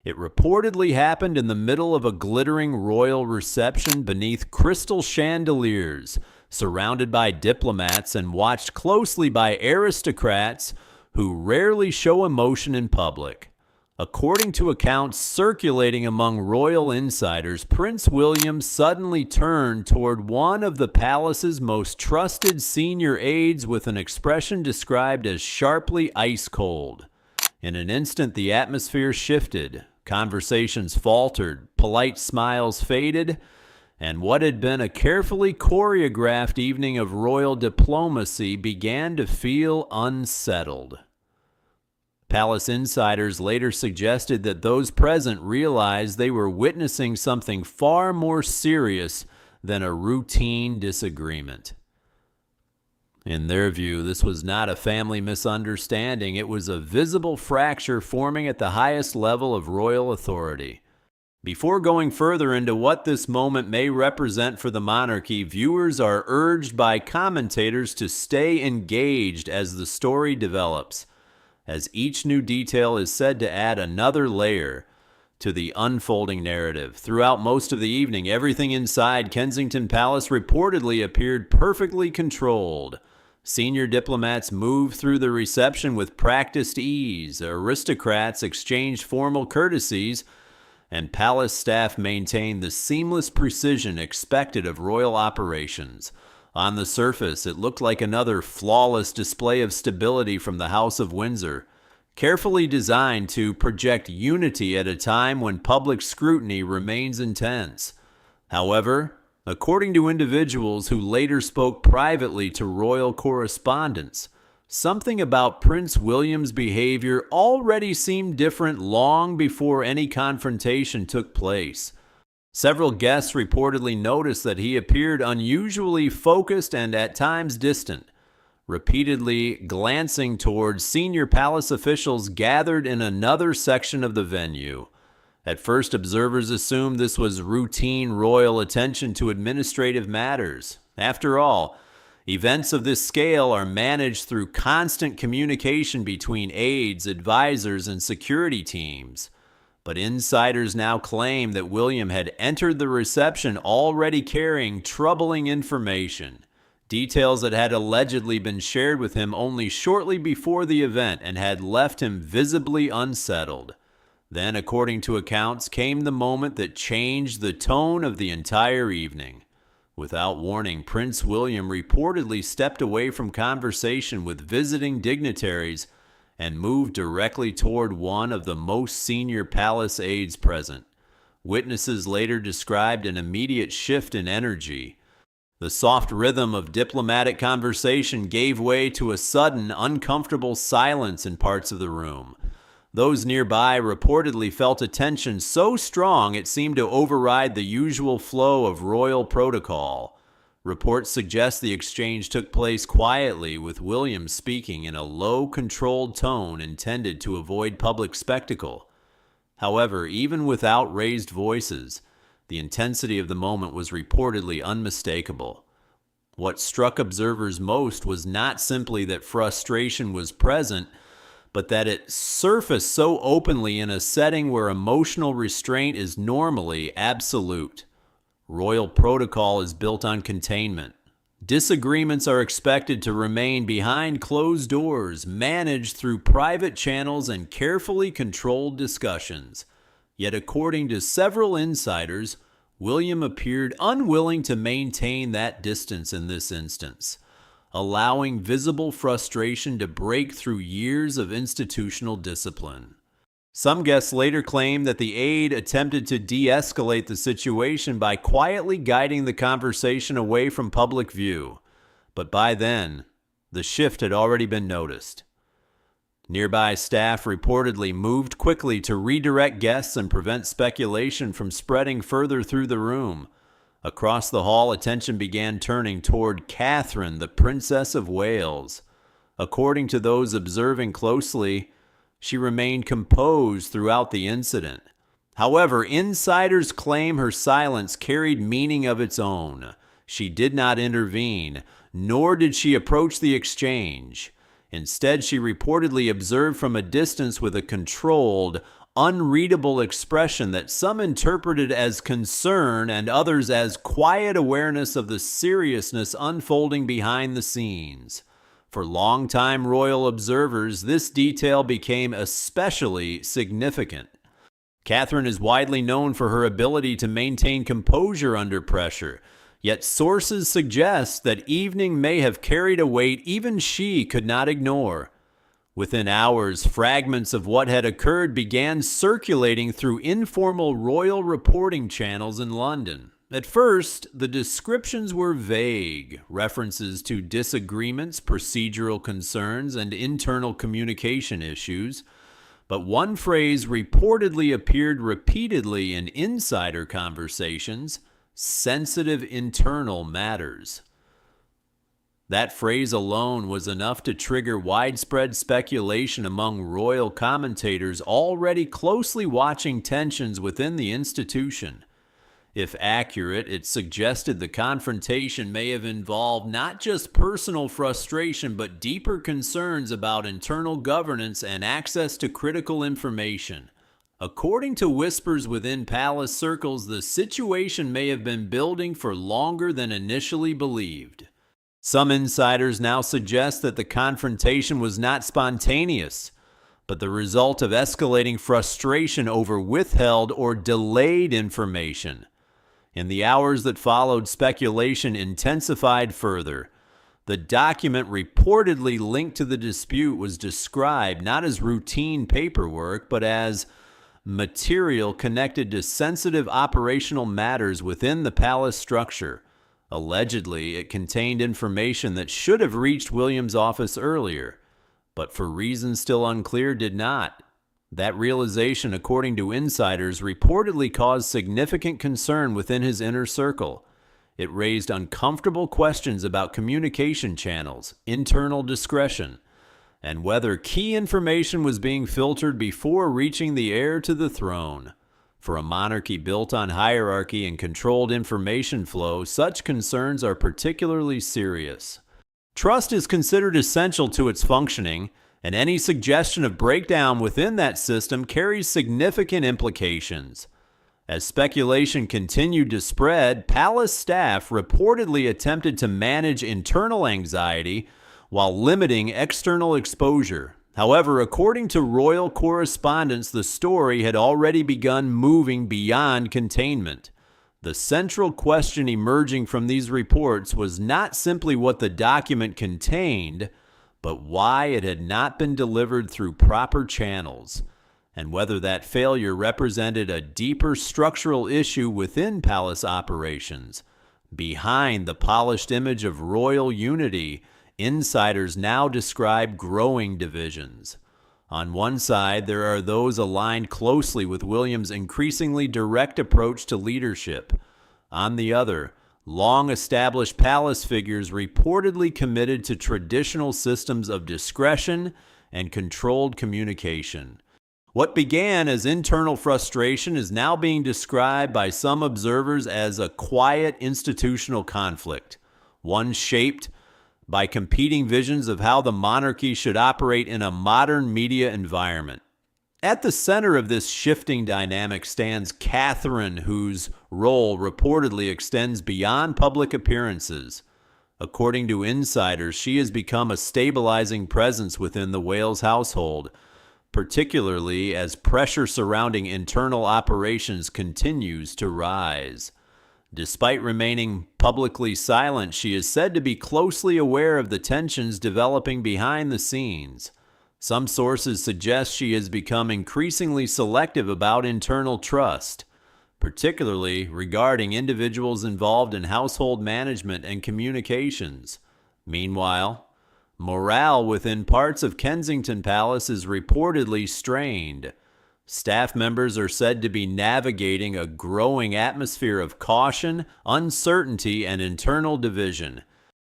It reportedly happened in the middle of a glittering royal reception beneath crystal chandeliers, surrounded by diplomats and watched closely by aristocrats who rarely show emotion in public. According to accounts circulating among royal insiders, Prince William suddenly turned toward one of the palace's most trusted senior aides with an expression described as sharply ice cold. In an instant, the atmosphere shifted. Conversations faltered, polite smiles faded, and what had been a carefully choreographed evening of royal diplomacy began to feel unsettled. Palace insiders later suggested that those present realized they were witnessing something far more serious than a routine disagreement. In their view, this was not a family misunderstanding. It was a visible fracture forming at the highest level of royal authority. Before going further into what this moment may represent for the monarchy, viewers are urged by commentators to stay engaged as the story develops, as each new detail is said to add another layer to the unfolding narrative. Throughout most of the evening, everything inside Kensington Palace reportedly appeared perfectly controlled. Senior diplomats moved through the reception with practiced ease, aristocrats exchanged formal courtesies, and palace staff maintained the seamless precision expected of royal operations. On the surface, it looked like another flawless display of stability from the House of Windsor, carefully designed to project unity at a time when public scrutiny remains intense. However, according to individuals who later spoke privately to royal correspondents, something about Prince William's behavior already seemed different long before any confrontation took place. Several guests reportedly noticed that he appeared unusually focused and at times distant, repeatedly glancing towards senior palace officials gathered in another section of the venue. At first, observers assumed this was routine royal attention to administrative matters. After all, events of this scale are managed through constant communication between aides, advisors, and security teams. But insiders now claim that William had entered the reception already carrying troubling information, details that had allegedly been shared with him only shortly before the event and had left him visibly unsettled. Then, according to accounts, came the moment that changed the tone of the entire evening. Without warning, Prince William reportedly stepped away from conversation with visiting dignitaries and moved directly toward one of the most senior palace aides present. Witnesses later described an immediate shift in energy. The soft rhythm of diplomatic conversation gave way to a sudden, uncomfortable silence in parts of the room. Those nearby reportedly felt a tension so strong it seemed to override the usual flow of royal protocol. Reports suggest the exchange took place quietly, with William speaking in a low, controlled tone intended to avoid public spectacle. However, even without raised voices, the intensity of the moment was reportedly unmistakable. What struck observers most was not simply that frustration was present, but that it surfaced so openly in a setting where emotional restraint is normally absolute. Royal protocol is built on containment. Disagreements are expected to remain behind closed doors, managed through private channels and carefully controlled discussions. Yet, according to several insiders, William appeared unwilling to maintain that distance in this instance, allowing visible frustration to break through years of institutional discipline. Some guests later claimed that the aide attempted to de-escalate the situation by quietly guiding the conversation away from public view, but by then, the shift had already been noticed. Nearby staff reportedly moved quickly to redirect guests and prevent speculation from spreading further through the room. Across the hall, attention began turning toward Catherine, the Princess of Wales. According to those observing closely, she remained composed throughout the incident. However, insiders claim her silence carried meaning of its own. She did not intervene, nor did she approach the exchange. Instead, she reportedly observed from a distance with a controlled, unreadable expression that some interpreted as concern and others as quiet awareness of the seriousness unfolding behind the scenes. For longtime royal observers, this detail became especially significant. Catherine is widely known for her ability to maintain composure under pressure, yet sources suggest that evening may have carried a weight even she could not ignore. Within hours, fragments of what had occurred began circulating through informal royal reporting channels in London. At first, the descriptions were vague, references to disagreements, procedural concerns, and internal communication issues. But one phrase reportedly appeared repeatedly in insider conversations: sensitive internal matters. That phrase alone was enough to trigger widespread speculation among royal commentators already closely watching tensions within the institution. If accurate, it suggested the confrontation may have involved not just personal frustration, but deeper concerns about internal governance and access to critical information. According to whispers within palace circles, the situation may have been building for longer than initially believed. Some insiders now suggest that the confrontation was not spontaneous, but the result of escalating frustration over withheld or delayed information. In the hours that followed, speculation intensified further. The document reportedly linked to the dispute was described not as routine paperwork, but as material connected to sensitive operational matters within the palace structure. Allegedly, it contained information that should have reached William's office earlier, but for reasons still unclear did not. That realization, according to insiders, reportedly caused significant concern within his inner circle. It raised uncomfortable questions about communication channels, internal discretion, and whether key information was being filtered before reaching the heir to the throne. For a monarchy built on hierarchy and controlled information flow, such concerns are particularly serious. Trust is considered essential to its functioning, and any suggestion of breakdown within that system carries significant implications. As speculation continued to spread, palace staff reportedly attempted to manage internal anxiety while limiting external exposure. However, according to royal correspondence, the story had already begun moving beyond containment. The central question emerging from these reports was not simply what the document contained, but why it had not been delivered through proper channels, and whether that failure represented a deeper structural issue within palace operations. Behind the polished image of royal unity, insiders now describe growing divisions. On one side, there are those aligned closely with William's increasingly direct approach to leadership. On the other, long-established palace figures reportedly committed to traditional systems of discretion and controlled communication. What began as internal frustration is now being described by some observers as a quiet institutional conflict, one shaped by competing visions of how the monarchy should operate in a modern media environment. At the center of this shifting dynamic stands Catherine, whose role reportedly extends beyond public appearances. According to insiders, she has become a stabilizing presence within the Wales household, particularly as pressure surrounding internal operations continues to rise. Despite remaining publicly silent, she is said to be closely aware of the tensions developing behind the scenes. Some sources suggest she has become increasingly selective about internal trust, particularly regarding individuals involved in household management and communications. Meanwhile, morale within parts of Kensington Palace is reportedly strained. Staff members are said to be navigating a growing atmosphere of caution, uncertainty, and internal division.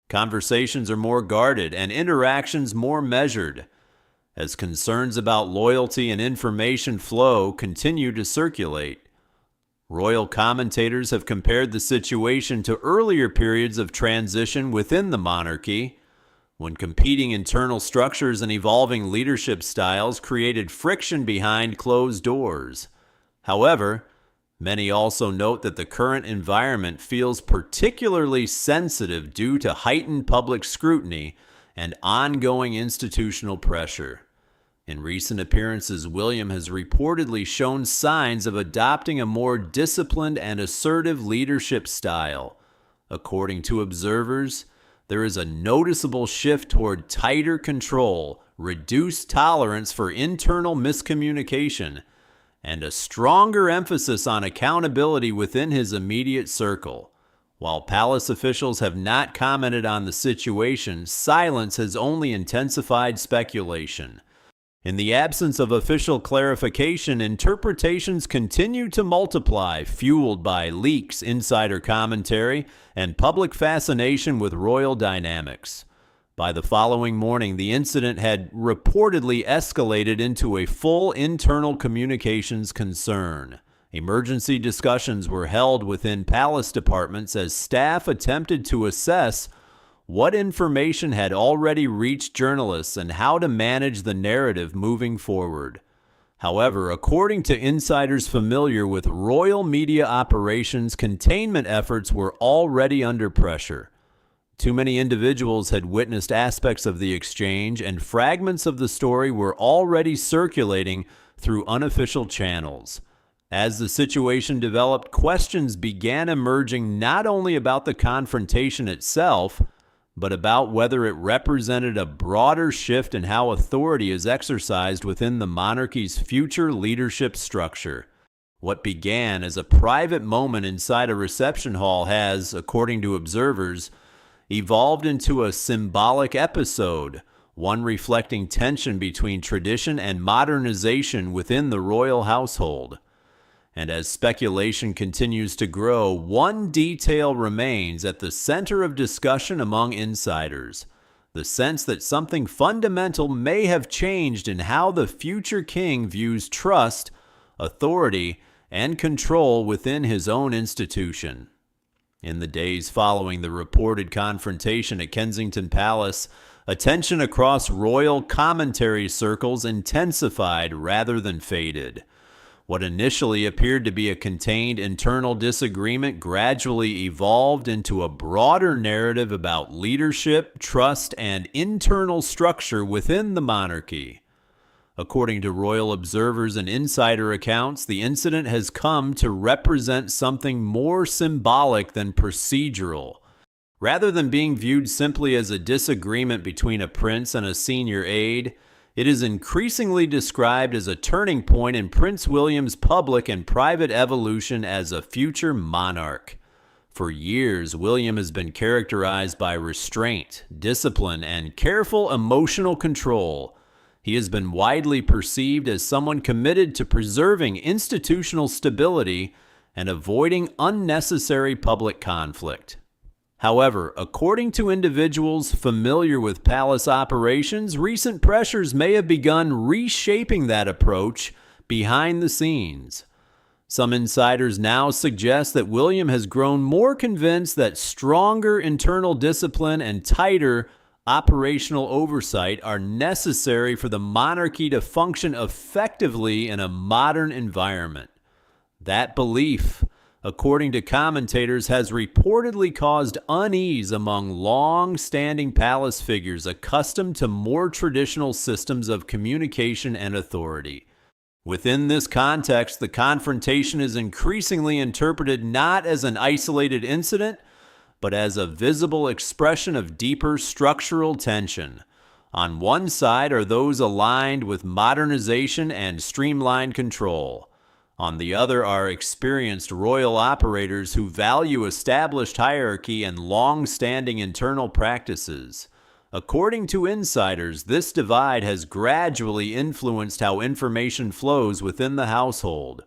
Conversations are more guarded and interactions more measured, as concerns about loyalty and information flow continue to circulate. Royal commentators have compared the situation to earlier periods of transition within the monarchy, when competing internal structures and evolving leadership styles created friction behind closed doors. However, many also note that the current environment feels particularly sensitive due to heightened public scrutiny and ongoing institutional pressure. In recent appearances, William has reportedly shown signs of adopting a more disciplined and assertive leadership style. According to observers, there is a noticeable shift toward tighter control, reduced tolerance for internal miscommunication, and a stronger emphasis on accountability within his immediate circle. While palace officials have not commented on the situation, silence has only intensified speculation. In the absence of official clarification, interpretations continue to multiply, fueled by leaks, insider commentary, and public fascination with royal dynamics. By the following morning, the incident had reportedly escalated into a full internal communications concern. Emergency discussions were held within palace departments as staff attempted to assess what information had already reached journalists and how to manage the narrative moving forward. However, according to insiders familiar with royal media operations, containment efforts were already under pressure. Too many individuals had witnessed aspects of the exchange, and fragments of the story were already circulating through unofficial channels. As the situation developed, questions began emerging not only about the confrontation itself, but about whether it represented a broader shift in how authority is exercised within the monarchy's future leadership structure. What began as a private moment inside a reception hall has, according to observers, evolved into a symbolic episode, one reflecting tension between tradition and modernization within the royal household. And as speculation continues to grow, one detail remains at the center of discussion among insiders: the sense that something fundamental may have changed in how the future king views trust, authority, and control within his own institution. In the days following the reported confrontation at Kensington Palace, attention across royal commentary circles intensified rather than faded. What initially appeared to be a contained internal disagreement gradually evolved into a broader narrative about leadership, trust, and internal structure within the monarchy. According to royal observers and insider accounts, the incident has come to represent something more symbolic than procedural. Rather than being viewed simply as a disagreement between a prince and a senior aide, it is increasingly described as a turning point in Prince William's public and private evolution as a future monarch. For years, William has been characterized by restraint, discipline, and careful emotional control. He has been widely perceived as someone committed to preserving institutional stability and avoiding unnecessary public conflict. However, according to individuals familiar with palace operations, recent pressures may have begun reshaping that approach behind the scenes. Some insiders now suggest that William has grown more convinced that stronger internal discipline and tighter operational oversight are necessary for the monarchy to function effectively in a modern environment. That belief, according to commentators, has reportedly caused unease among long-standing palace figures accustomed to more traditional systems of communication and authority. Within this context, the confrontation is increasingly interpreted not as an isolated incident, but as a visible expression of deeper structural tension. On one side are those aligned with modernization and streamlined control. On the other are experienced royal operators who value established hierarchy and long-standing internal practices. According to insiders, this divide has gradually influenced how information flows within the household,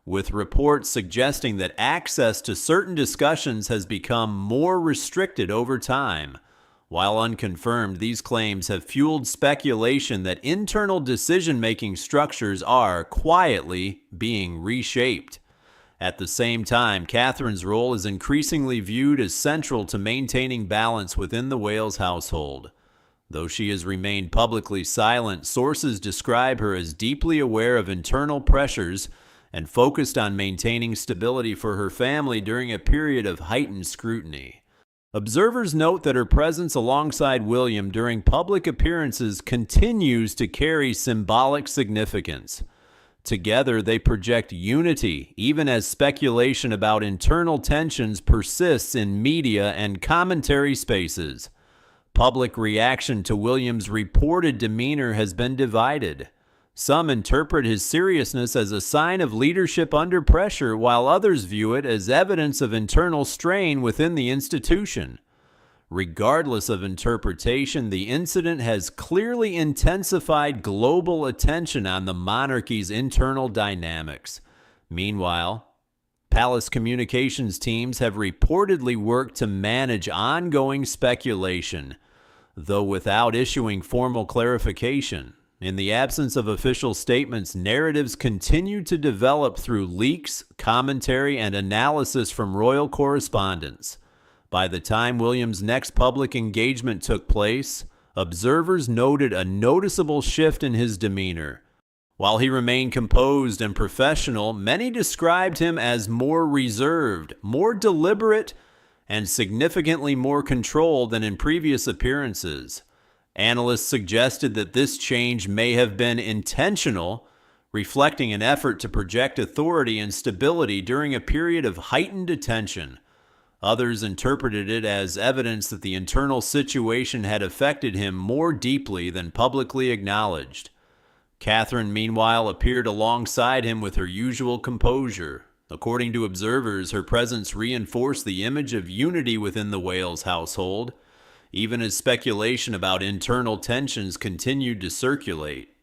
with reports suggesting that access to certain discussions has become more restricted over time. While unconfirmed, these claims have fueled speculation that internal decision-making structures are quietly being reshaped. At the same time, Catherine's role is increasingly viewed as central to maintaining balance within the Wales household. Though she has remained publicly silent, sources describe her as deeply aware of internal pressures and focused on maintaining stability for her family during a period of heightened scrutiny. Observers note that her presence alongside William during public appearances continues to carry symbolic significance. Together, they project unity, even as speculation about internal tensions persists in media and commentary spaces. Public reaction to William's reported demeanor has been divided. Some interpret his seriousness as a sign of leadership under pressure, while others view it as evidence of internal strain within the institution. Regardless of interpretation, the incident has clearly intensified global attention on the monarchy's internal dynamics. Meanwhile, palace communications teams have reportedly worked to manage ongoing speculation, though without issuing formal clarification. In the absence of official statements, narratives continue to develop through leaks, commentary, and analysis from royal correspondents. By the time William's next public engagement took place, observers noted a noticeable shift in his demeanor. While he remained composed and professional, many described him as more reserved, more deliberate, and significantly more controlled than in previous appearances. Analysts suggested that this change may have been intentional, reflecting an effort to project authority and stability during a period of heightened attention. Others interpreted it as evidence that the internal situation had affected him more deeply than publicly acknowledged. Catherine, meanwhile, appeared alongside him with her usual composure. According to observers, her presence reinforced the image of unity within the Wales household, even as speculation about internal tensions continued to circulate.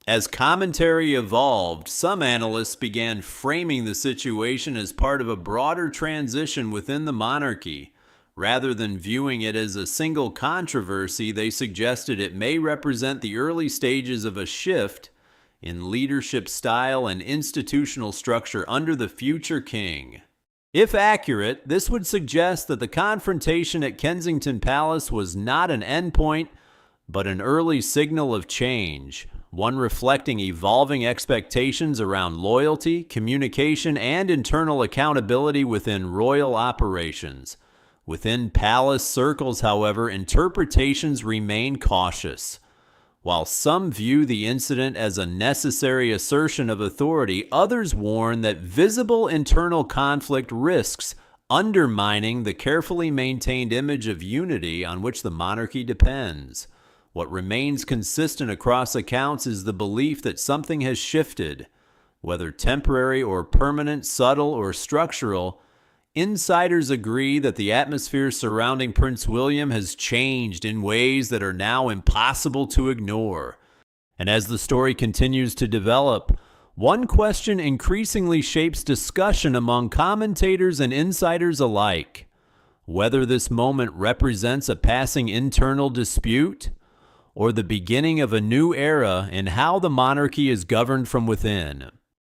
As commentary evolved, some analysts began framing the situation as part of a broader transition within the monarchy. Rather than viewing it as a single controversy, they suggested it may represent the early stages of a shift in leadership style and institutional structure under the future king. If accurate, this would suggest that the confrontation at Kensington Palace was not an endpoint, but an early signal of change, one reflecting evolving expectations around loyalty, communication, and internal accountability within royal operations. Within palace circles, however, interpretations remain cautious. While some view the incident as a necessary assertion of authority, others warn that visible internal conflict risks undermining the carefully maintained image of unity on which the monarchy depends. What remains consistent across accounts is the belief that something has shifted. Whether temporary or permanent, subtle or structural, insiders agree that the atmosphere surrounding Prince William has changed in ways that are now impossible to ignore. And as the story continues to develop, one question increasingly shapes discussion among commentators and insiders alike: whether this moment represents a passing internal dispute or the beginning of a new era in how the monarchy is governed from within.